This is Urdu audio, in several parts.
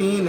3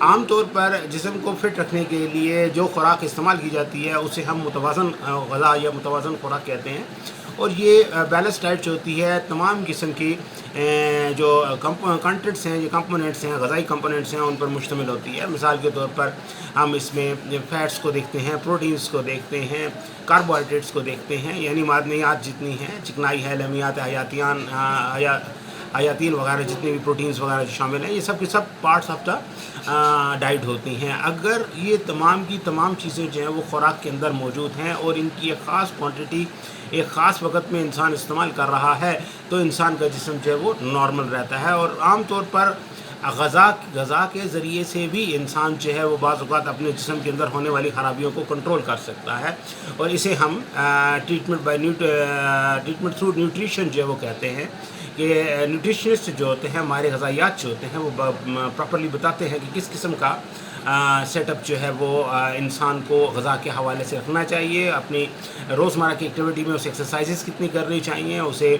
عام طور پر جسم کو فٹ رکھنے کے لیے جو خوراک استعمال کی جاتی ہے اسے ہم متوازن غذا یا متوازن خوراک کہتے ہیں، اور یہ بیلنس ڈائٹ جو ہوتی ہے تمام قسم کی جو کنٹینٹس ہیں، یہ کمپوننٹس ہیں، غذائی کمپوننٹس ہیں، ان پر مشتمل ہوتی ہے۔ مثال کے طور پر ہم اس میں فیٹس کو دیکھتے ہیں، پروٹینس کو دیکھتے ہیں، کاربوہائیڈریٹس کو دیکھتے ہیں، یعنی معدنیات جتنی ہیں، چکنائی ہے، لمیات، حیاتین وغیرہ جتنے بھی پروٹینز وغیرہ شامل ہیں، یہ سب کے sub parts of the diet ہوتی ہیں۔ اگر یہ تمام کی تمام چیزیں جو ہیں وہ خوراک کے اندر موجود ہیں اور ان کی ایک خاص کوانٹٹی ایک خاص وقت میں انسان استعمال کر رہا ہے تو انسان کا جسم جو ہے وہ نارمل رہتا ہے، اور عام طور پر غذا کے ذریعے سے بھی انسان جو ہے وہ بعض اوقات اپنے جسم کے اندر ہونے والی خرابیوں کو کنٹرول کر سکتا ہے، اور اسے ہم ٹریٹمنٹ تھرو نیوٹریشن جو ہے وہ کہتے ہیں، کہ نیوٹریشنسٹ جو ہوتے ہیں، ہمارے غذائیات جو ہوتے ہیں، وہ پراپرلی بتاتے ہیں کہ کس قسم کا سیٹ اپ جو ہے وہ انسان کو غذا کے حوالے سے رکھنا چاہیے، اپنی روزمرہ کی ایکٹیویٹی میں اسے ایکسرسائزز کتنی کرنی چاہیے، اسے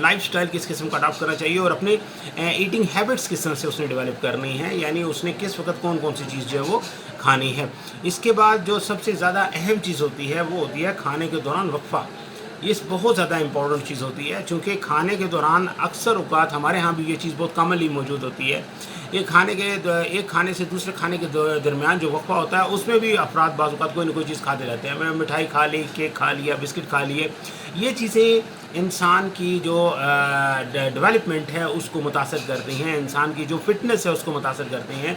لائف سٹائل کس قسم کا اڈاپٹ کرنا چاہیے، اور اپنے ایٹنگ ہیبٹس کس طرح سے اس نے ڈیولپ کرنی ہے، یعنی اس نے کس وقت کون کون سی چیز جو ہے وہ کھانی ہے۔ اس کے بعد جو سب سے زیادہ اہم چیز ہوتی ہے وہ ہوتی ہے کھانے کے دوران وقفہ۔ یہ بہت زیادہ امپورٹنٹ چیز ہوتی ہے، چونکہ کھانے کے دوران اکثر اوقات ہمارے ہاں بھی یہ چیز بہت کامنلی موجود ہوتی ہے۔ یہ ایک کھانے سے دوسرے کھانے کے درمیان جو وقفہ ہوتا ہے اس میں بھی افراد بعض اوقات کوئی نہ کوئی چیز کھاتے رہتے ہیں، مٹھائی کھا لی، کیک کھا لیا، بسکٹ کھا لیے۔ یہ چیزیں انسان کی جو ڈیولپمنٹ ہے اس کو متاثر کرتی ہیں، انسان کی جو فٹنس ہے اس کو متاثر کرتی ہیں،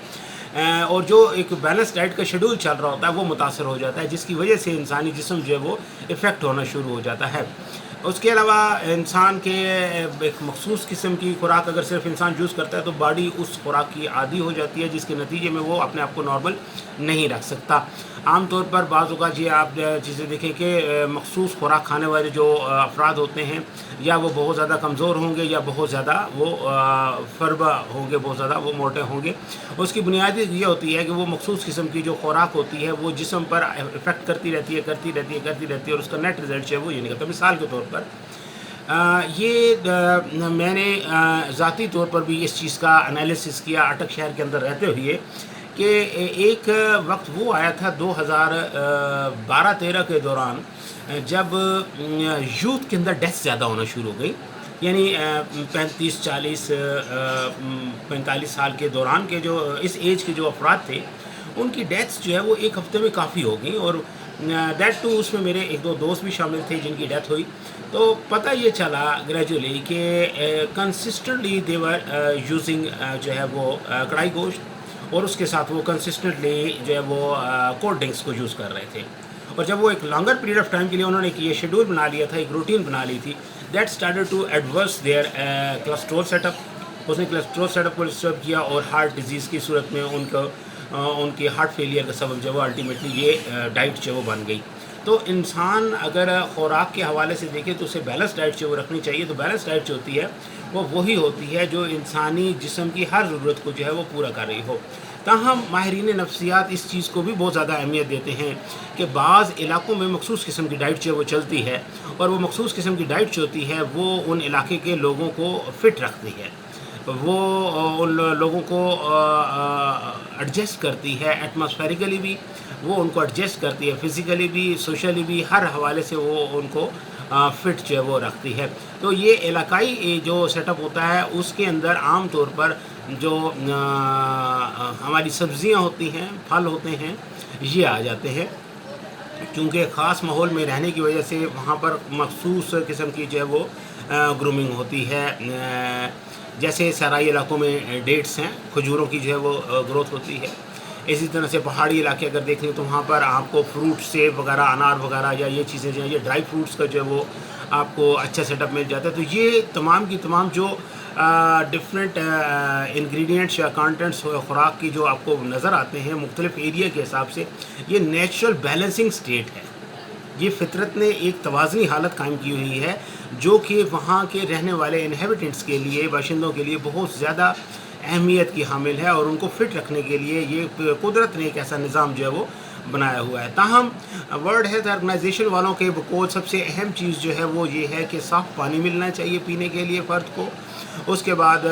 اور جو ایک بیلنس ڈائٹ کا شیڈول چل رہا ہوتا ہے وہ متاثر ہو جاتا ہے، جس کی وجہ سے انسانی جسم جو ہے وہ افیکٹ ہونا شروع ہو جاتا ہے۔ اس کے علاوہ انسان کے ایک مخصوص قسم کی خوراک اگر صرف انسان یوز کرتا ہے تو باڈی اس خوراک کی عادی ہو جاتی ہے، جس کے نتیجے میں وہ اپنے آپ کو نارمل نہیں رکھ سکتا۔ عام طور پر بعض اوقات یہ آپ چیزیں دیکھیں کہ مخصوص خوراک کھانے والے جو افراد ہوتے ہیں یا وہ بہت زیادہ کمزور ہوں گے یا بہت زیادہ وہ فربہ ہوں گے، بہت زیادہ وہ موٹے ہوں گے۔ اس کی بنیادی یہ ہوتی ہے کہ وہ مخصوص قسم کی جو خوراک ہوتی ہے وہ جسم پر افیکٹ کرتی رہتی ہے اور اس کا نیٹ رزلٹ جو ہے وہ یہ نکلتا ہے۔ مثال کے طور پر میں نے ذاتی طور پر بھی اس چیز کا انالیسس کیا اٹک شہر کے اندر رہتے ہوئے، کہ ایک وقت وہ آیا تھا 2012-13 کے دوران جب یوتھ کے اندر ڈیتھ زیادہ ہونا شروع ہو گئی، یعنی 35 40 45 سال کے دوران کے جو اس ایج کے جو افراد تھے ان کی ڈیتھس جو ہے وہ ایک ہفتے میں کافی ہو گئیں، اور دیٹ ٹو اس میں میرے ایک دو دوست بھی شامل تھے جن کی ڈیتھ ہوئی۔ تو پتہ یہ چلا گریجولی کہ کنسسٹنٹلی دے ور یوزنگ جو ہے وہ کڑھائی گوشت، اور اس کے ساتھ وہ کنسسٹنٹلی جو ہے وہ کولڈ ڈرنکس کو یوز کر رہے تھے، اور جب وہ ایک لانگر پیریڈ آف ٹائم کے لیے انہوں نے یہ شیڈول بنا لیا تھا، ایک روٹین بنا لی تھی، that started to adverse their cholesterol set up. اس نے کولیسٹرول سیٹ اپ کو ڈسٹرب کیا، اور ہارٹ ڈیزیز کی صورت میں ان کی ہارٹ فیلئر کا سبب جو ہے وہ الٹیمیٹلی یہ ڈائٹ جو ہے وہ بن گئی۔ تو انسان اگر خوراک کے حوالے سے دیکھے تو اسے بیلنس ڈائٹ جو وہ رکھنی چاہیے، تو بیلنس ڈائٹ جو ہوتی ہے وہ وہی ہوتی ہے جو انسانی جسم کی ہر ضرورت کو جو ہے وہ پورا کر رہی ہو۔ تاہم ماہرین نفسیات اس چیز کو بھی بہت زیادہ اہمیت دیتے ہیں کہ بعض علاقوں میں مخصوص قسم کی ڈائٹ جو ہے وہ چلتی ہے، اور وہ مخصوص قسم کی ڈائٹ جو ہوتی ہے وہ ان علاقے کے لوگوں کو فٹ رکھتی ہے، وہ ان لوگوں کو ایڈجسٹ کرتی ہے، ایٹماسفیریکلی بھی وہ ان کو ایڈجسٹ کرتی ہے، فزیکلی بھی، سوشلی بھی، ہر حوالے سے وہ ان کو فٹ جو ہے وہ رکھتی ہے۔ تو یہ علاقائی جو سیٹ اپ ہوتا ہے اس کے اندر عام طور پر جو ہماری سبزیاں ہوتی ہیں، پھل ہوتے ہیں، یہ آ جاتے ہیں، کیونکہ خاص ماحول میں رہنے کی وجہ سے وہاں پر مخصوص قسم کی جو ہے وہ گرومنگ ہوتی ہے۔ جیسے صحرائی علاقوں میں ڈیٹس ہیں، کھجوروں کی جو ہے وہ گروتھ ہوتی ہے۔ اسی طرح سے پہاڑی علاقے اگر دیکھ لیں تو وہاں پر آپ کو فروٹ، سیب وغیرہ، انار وغیرہ یا یہ چیزیں جو ہیں، یہ ڈرائی فروٹس کا جو ہے وہ آپ کو اچھا سیٹ اپ مل جاتا ہے۔ تو یہ تمام کی تمام جو ڈفرینٹ انگریڈینٹس یا کانٹینٹس خوراک کی جو آپ کو نظر آتے ہیں مختلف ایریا کے حساب سے، یہ نیچرل بیلنسنگ سٹیٹ ہے۔ یہ فطرت نے ایک توازنی حالت قائم کی ہوئی ہے جو کہ وہاں کے رہنے والے انہیبیٹنٹس کے لیے، باشندوں کے لیے بہت زیادہ اہمیت کی حامل ہے، اور ان کو فٹ رکھنے کے لیے یہ قدرت نے ایک ایسا نظام جو ہے وہ بنایا ہوا ہے۔ تاہم ورلڈ ہیلتھ آرگنائزیشن والوں کے بقول سب سے اہم چیز جو ہے وہ یہ ہے کہ صاف پانی ملنا چاہیے پینے کے لیے فرد کو، اس کے بعد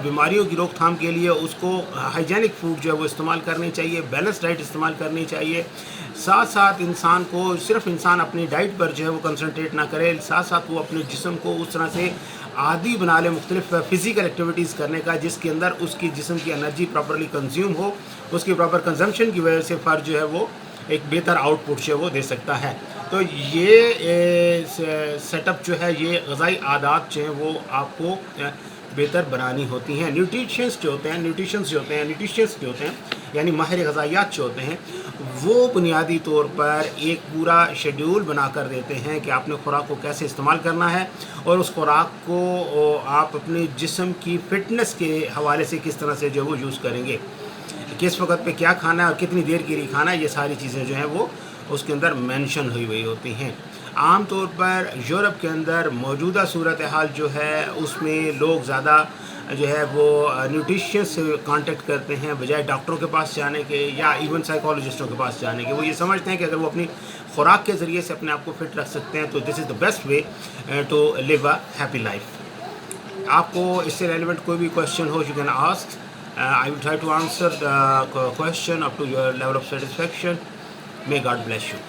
بیماریوں کی روک تھام کے لیے اس کو ہائیجینک فوڈ جو ہے وہ استعمال کرنی چاہیے، بیلنس ڈائٹ استعمال کرنی چاہیے. ساتھ ساتھ انسان کو صرف انسان اپنی ڈائٹ پر جو ہے وہ کنسنٹریٹ نہ کرے، ساتھ ساتھ وہ اپنے جسم کو اس طرح سے عادی بنا لے مختلف فزیکل ایکٹیویٹیز کرنے کا جس کے اندر اس کی جسم کی انرجی پراپرلی کنزیوم ہو. اس کی پراپر کنزمپشن کی وجہ سے فرد جو ہے وہ ایک بہتر آؤٹ پٹ جو ہے وہ دے سکتا ہے. تو یہ سیٹ اپ جو ہے، یہ غذائی عادات جو ہیں وہ آپ کو بہتر بنانی ہوتی ہیں. نیوٹریشنس جو ہوتے ہیں یعنی ماہر غذائیات جو ہوتے ہیں، وہ بنیادی طور پر ایک پورا شیڈیول بنا کر دیتے ہیں کہ آپ نے خوراک کو کیسے استعمال کرنا ہے اور اس خوراک کو آپ اپنے جسم کی فٹنس کے حوالے سے کس طرح سے جو وہ یوز کریں گے، کس وقت پہ کیا کھانا ہے اور کتنی دیر کے لیے کھانا ہے. یہ ساری چیزیں جو ہیں وہ اس کے اندر مینشن ہوئی ہوتی ہیں. عام طور پر یورپ کے اندر موجودہ صورتحال جو ہے اس میں لوگ زیادہ جو ہے وہ نیوٹریشن سے کانٹیکٹ کرتے ہیں بجائے ڈاکٹروں کے پاس جانے کے یا ایون سائیکالوجسٹوں کے پاس جانے کے. وہ یہ سمجھتے ہیں کہ اگر وہ اپنی خوراک کے ذریعے سے اپنے آپ کو فٹ رکھ سکتے ہیں تو this is the best way to live a happy life. آپ کو اس سے ریلیونٹ کوئی بھی کویشچن ہو you can ask. I will try to answer the question up to your level of satisfaction. May God bless you.